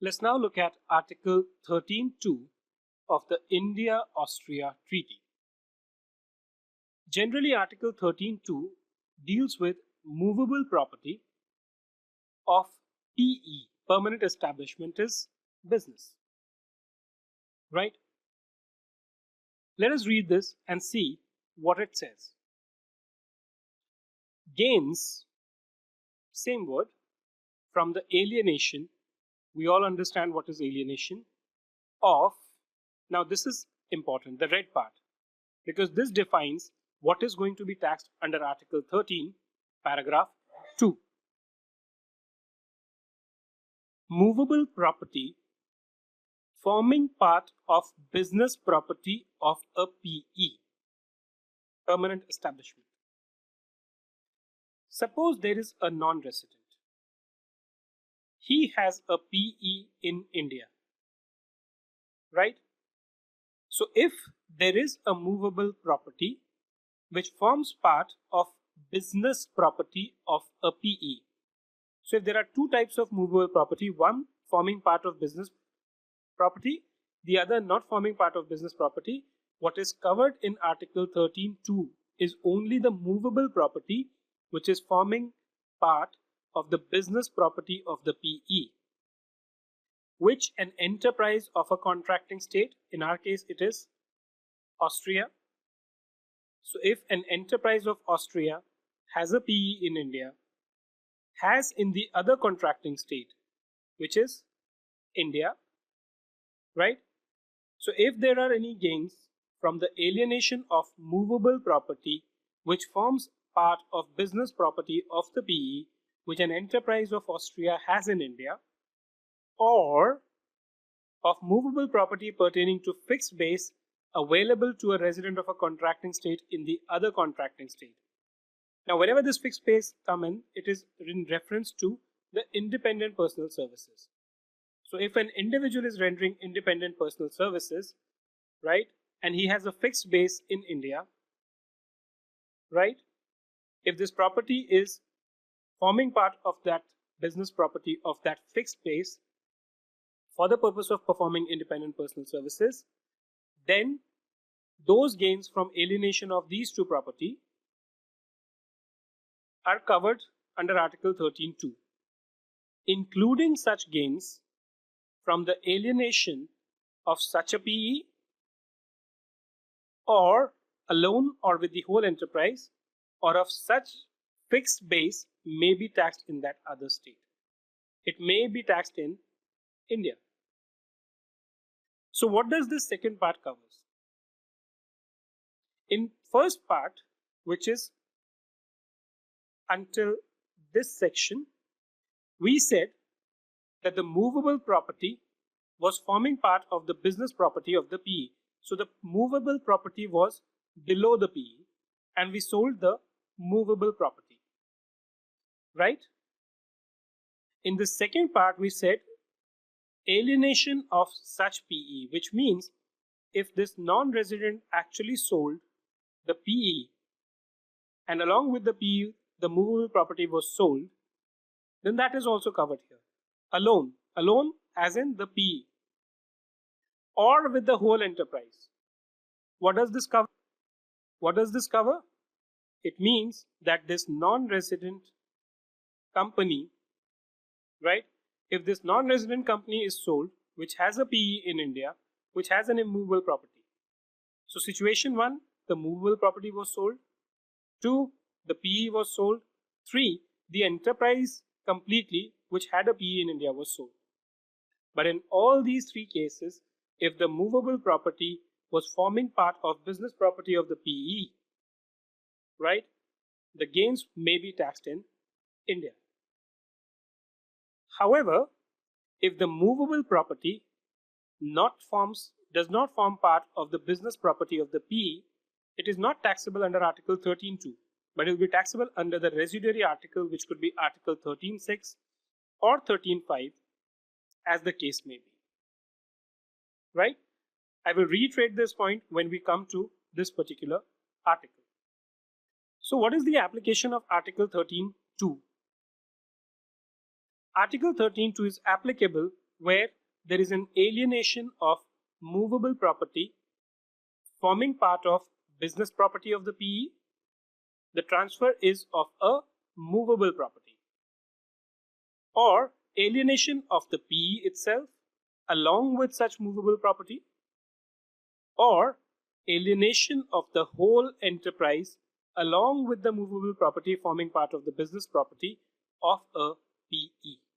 Let's now look at Article 13.2 of the India-Austria Treaty. Generally, Article 13.2 deals with movable property of PE, permanent establishment is business. Right? Let us read this and see what it says. Gains, same word, from the alienation. We all understand what is alienation of. Now this is important, the red part, because this defines what is going to be taxed under Article 13, paragraph 2. Movable property forming part of business property of a PE, permanent establishment. Suppose there is a non-resident. He has a PE in India, right? So if there is a movable property which forms part of business property of a PE. So if there are two types of movable property, one forming part of business property, the other not forming part of business property, what is covered in Article 13.2 is only the movable property which is forming part of the business property of the PE, which an enterprise of a contracting state, in our case it is Austria. So if an enterprise of Austria has a PE in India, has in the other contracting state, which is India, right? So if there are any gains from the alienation of movable property which forms part of business property of the PE, which an enterprise of Austria has in India, or of movable property pertaining to fixed base available to a resident of a contracting state in the other contracting state. Now, whenever this fixed base come in, it is in reference to the independent personal services. So if an individual is rendering independent personal services, right, and he has a fixed base in India, right, if this property is forming part of that business property of that fixed base for the purpose of performing independent personal services, then those gains from alienation of these two property are covered under Article 13.2, including such gains from the alienation of such a PE or alone or with the whole enterprise or of such fixed base may be taxed in that other state. It may be taxed in India. So what does this second part covers? In first part, which is until this section, we said that the movable property was forming part of the business property of the PE. So the movable property was below the PE and we sold the movable property, right? In the second part, we said alienation of such PE, which means if this non-resident actually sold the PE and along with the PE, the movable property was sold, then that is also covered here. Alone as in the PE or with the whole enterprise. What does this cover? What does this cover? It means that this non-resident company, right? If this non-resident company is sold, which has a PE in India, which has an immovable property. So situation 1, the movable property was sold. 2, the PE was sold. 3, the enterprise completely, which had a PE in India, was sold. But in all these three cases, if the movable property was forming part of business property of the PE, right, the gains may be taxed in India. However, if the movable property does not form part of the business property of the PE, it is not taxable under Article 13.2, but it will be taxable under the residuary article, which could be Article 13.6 or 13.5, as the case may be. Right? I will reiterate this point when we come to this particular article. So what is the application of Article 13.2? Article 13.2 is applicable where there is an alienation of movable property forming part of business property of the PE. The transfer is of a movable property. Or alienation of the PE itself along with such movable property, or alienation of the whole enterprise along with the movable property forming part of the business property of a PE.